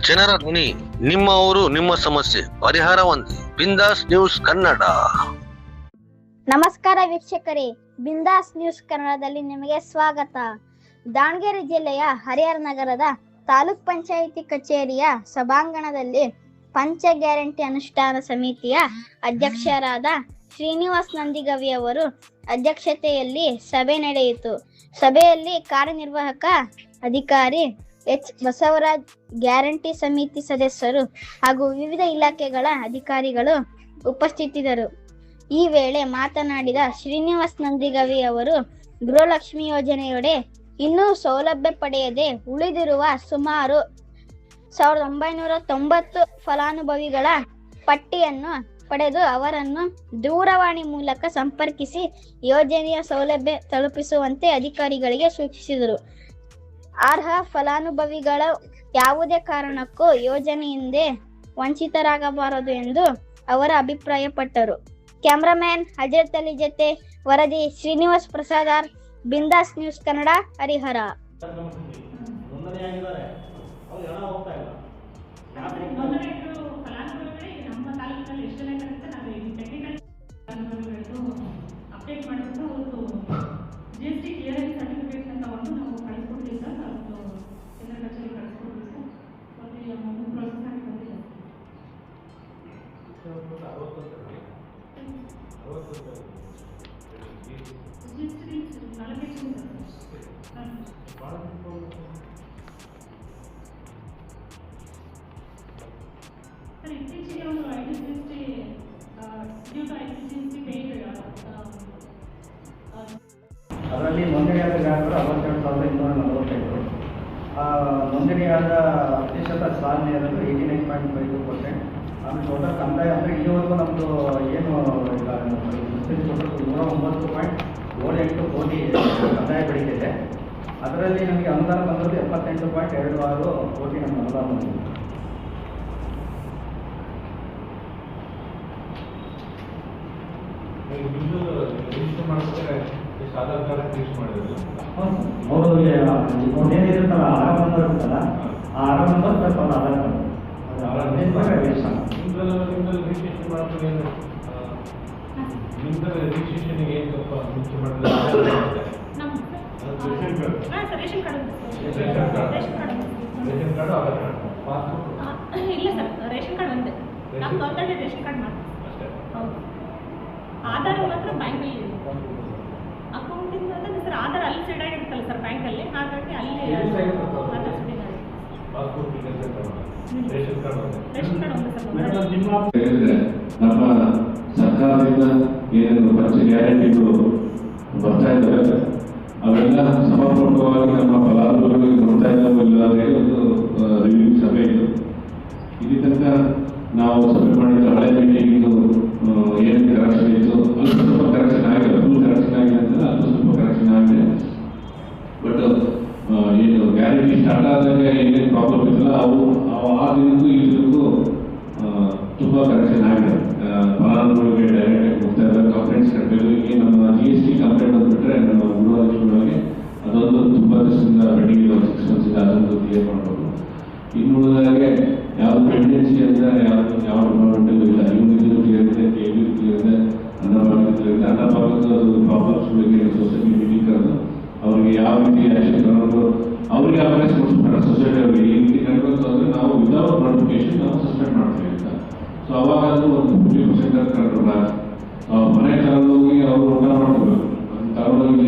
ಜನರ ಧ್ವನಿ, ನಿಮ್ಮ ಊರು ನಿಮ್ಮ ಸಮಸ್ಯೆ ಪರಿಹಾರ ಒಂದೇ. ಬಿಂದಾಸ್ ನ್ಯೂಸ್ ಕನ್ನಡ. ನಮಸ್ಕಾರ ವೀಕ್ಷಕರೇ, ಬಿಂದಾಸ್ ನ್ಯೂಸ್ ಕನ್ನಡದಲ್ಲಿ ನಿಮಗೆ ಸ್ವಾಗತ. ದಾವಣಗೆರೆ ಜಿಲ್ಲೆಯ ಹರಿಹರ ನಗರದ ತಾಲೂಕ್ ಪಂಚಾಯಿತಿ ಕಚೇರಿಯ ಸಭಾಂಗಣದಲ್ಲಿ ಪಂಚ ಗ್ಯಾರಂಟಿ ಅನುಷ್ಠಾನ ಸಮಿತಿಯ ಅಧ್ಯಕ್ಷರಾದ ಶ್ರೀನಿವಾಸ್ ನಂದಿಗವಿ ಅವರು ಅಧ್ಯಕ್ಷತೆಯಲ್ಲಿ ಸಭೆ ನಡೆಯಿತು. ಸಭೆಯಲ್ಲಿ ಕಾರ್ಯನಿರ್ವಾಹಕ ಅಧಿಕಾರಿ ಎಚ್ ಬಸವರಾಜ್, ಗ್ಯಾರಂಟಿ ಸಮಿತಿ ಸದಸ್ಯರು ಹಾಗೂ ವಿವಿಧ ಇಲಾಖೆಗಳ ಅಧಿಕಾರಿಗಳು ಉಪಸ್ಥಿತರಿದ್ದರು. ಈ ವೇಳೆ ಮಾತನಾಡಿದ ಶ್ರೀನಿವಾಸ್ ನಂದಿಗವಿ ಅವರು, ಗೃಹಲಕ್ಷ್ಮಿ ಯೋಜನೆಯಡಿ ಇನ್ನೂ ಸೌಲಭ್ಯ ಪಡೆಯದೆ ಉಳಿದಿರುವ ಸುಮಾರು 1990 ಫಲಾನುಭವಿಗಳ ಪಟ್ಟಿಯನ್ನು ಪಡೆದು ಅವರನ್ನು ದೂರವಾಣಿ ಮೂಲಕ ಸಂಪರ್ಕಿಸಿ ಯೋಜನೆಯ ಸೌಲಭ್ಯ ತಲುಪಿಸುವಂತೆ ಅಧಿಕಾರಿಗಳಿಗೆ ಸೂಚಿಸಿದರು. ಅರ್ಹ ಫಲಾನುಭವಿಗಳು ಯಾವುದೇ ಕಾರಣಕ್ಕೂ ಯೋಜನೆಯಿಂದ ವಂಚಿತರಾಗಬಾರದು ಎಂದು ಅವರು ಅಭಿಪ್ರಾಯಪಟ್ಟರು. ಕ್ಯಾಮರಾಮ್ಯಾನ್ ಹಜರತ್ ಅಲಿ ಜೊತೆ ವರದಿ ಶ್ರೀನಿವಾಸ್ ಪ್ರಸಾದ್ ಆರ್, ಬಿಂದಾಸ್ ನ್ಯೂಸ್ ಕನ್ನಡ, ಹರಿಹರ. ಅದರಲ್ಲಿ ನೋಂದಣಿಯಾದ ಗ್ರಾಹಕರು 62,245. ನೋಂದಣಿಯಾದ ಪ್ರತಿಶತ ಸಾಧನೆಯಲ್ಲೂ 89.52%. ಆಮೇಲೆ ಟೋಟಲ್ ಕಂದಾಯ ಅಂದರೆ ಇಲ್ಲಿವರೆಗೂ ನಮ್ಮದು ಏನು ಈಗ 109.78 ಕೋಟಿ ಕಂದಾಯ ಬೆಳೀತಿದೆ. ಅದರಲ್ಲಿ ನಮಗೆ ಅನುದಾನ ಬಂದದ್ದು 78.26 ಕೋಟಿ ನಮಗೆ ಅನುದಾನ ಬಂದಿದೆ. ಅವರು ಏನಿರುತ್ತಲ್ಲ ಆರಾಮ ಇರುತ್ತಲ್ಲ, ಆ ಆರಾಮ ಪ್ಲಸ್ ಅವ್ರ ಆಧಾರ್ ಆಧಾರ್ ಮಾತ್ರ ಬ್ಯಾಂಕಲ್ಲಿ ಅಕೌಂಟಿಂದ ಸರ್ ಆಧಾರ್ ಅಲ್ಲಿ ಸೈಡ್ ಆಗಿರುತ್ತಲ್ಲ ಸರ್ ಬ್ಯಾಂಕಲ್ಲಿ, ಹಾಗಾಗಿ ಅಲ್ಲಿ ನಮ್ಮ ಸರ್ಕಾರದಿಂದ ಏನೇನು ಪಂಚ ಗ್ಯಾರಂಟಿಗಳು ಬರ್ತಾ ಇದ್ದಾರೆ ಅವೆಲ್ಲ ಸಮರ್ಪಕವಾಗಿ ನಮ್ಮ ಫಲಾನುಭವಿಗಳಿಗೆ ನೋಡ್ತಾ ಇದ್ದಾವೆ ಒಂದು ರಿವ್ಯೂ ಸಭೆ ಇದು. ಇಲ್ಲಿ ತನಕ ನಾವು ಸಭೆ ಮಾಡಿದ ಹಳೆ ಮೀಟಿಂಗ್ ಏನೇನು ಕರೆಕ್ಷನ್ ಇತ್ತು ಅದು ಸ್ವಲ್ಪ ಕರೆಕ್ಷನ್ ಆಗಿದೆ, ಫುಲ್ ಕರೆಕ್ಷನ್ ಆಗಿದೆ ಅಂತ ಅದು ಸ್ವಲ್ಪ ಕರೆಕ್ಷನ್ ಆಗಿದೆ. ಬಟ್ ಏನು ಗ್ಯಾರಂಟಿ ಸ್ಟಾರ್ಟ್ ಆದಾಗ ಏನೇನು ಪ್ರಾಬ್ಲಮ್ ಇತ್ತಲ್ಲ ಅವು ಆ ದಿನಕ್ಕೂ ಈ ದಿನಕ್ಕೂ ತುಂಬ ಕರೆಕ್ಷನ್ ಆಗಿದೆ. ಫಲಾನುಭವಿಗಳಿಗೆ ಡೈರೆಕ್ಟಾಗಿ ಹೋಗ್ತಾ ಇದ್ದಾರೆ. ಕಂಪ್ಲೇಂಟ್ಸ್ ಕಟ್ಟಬೇಕು. ಈಗ ನಮ್ಮ GST ಕಂಪ್ಲೇಂಟ್ ಅಂದ್ಬಿಟ್ರೆ ನಮ್ಮ ಗೃಹಲಕ್ಷ್ಮಿಗಳಿಗೆ ಅದೊಂದು ತುಂಬ ದಿವಸದಿಂದ ಪೆಂಡಿಂಗ್ 6 months ಅದೊಂದು ಕ್ಲಿಯರ್ ಮಾಡಬೇಕು. ಇನ್ನು ಉಳಿದಾಗೆ ಯಾವುದು ಪೆಂಡೆನ್ಸಿ ಅಂದರೆ ಯಾವ ಡಿಪಾರ್ಟ್ಮೆಂಟಲ್ಲೂ ಇಲ್ಲ. ಇವನಿದು ಕ್ಲಿಯರ್ ಇದೆ, KV ಕ್ಲಿಯರ್ ಇದೆ, ಅನ್ನಭಾಗ್ಯ ಕ್ಲಿಯರ್ ಇದೆ. ಅನ್ನಭಾಗ್ಯದ ಪ್ರಾಬ್ಲಮ್ಸ್ಗಳಿಗೆ ಸೊಸೈಟಿ ಮೀಟಿಂಗ್ ಕರೆದು ಅವರಿಗೆ ಯಾವ ರೀತಿ ಆ್ಯಕ್ಷನ್ ತಗೊಂಡು ಅವರಿಗೆ ಅವೇರ್ನೆಸ್ ಕೊಡ್ತಾರೆ. ಸೊಸೈಟಿ ಅವರಿಗೆ ಈ ರೀತಿ ನಡ್ಕೊಂಡು ಅಂದರೆ ನಾವು ವಿದೌಟ್ ನೋಟಿಫಿಕೇಶನ್ ನಾವು ಸಸ್ಪೆಂಡ್ ಮಾಡ್ತೀವಿ ಅಂತ. ಸೊ ಅವಾಗ ಅದು ಒಂದು 50% ಕಂಟ್ರೋಲ್ ಆಗುತ್ತೆ. ಮನೆ ತಗೊಂಡೋಗಿ ಅವರು ಊಟ ಮಾಡ್ಕೋಬೇಕು. ತಗೊಂಡೋಗಿ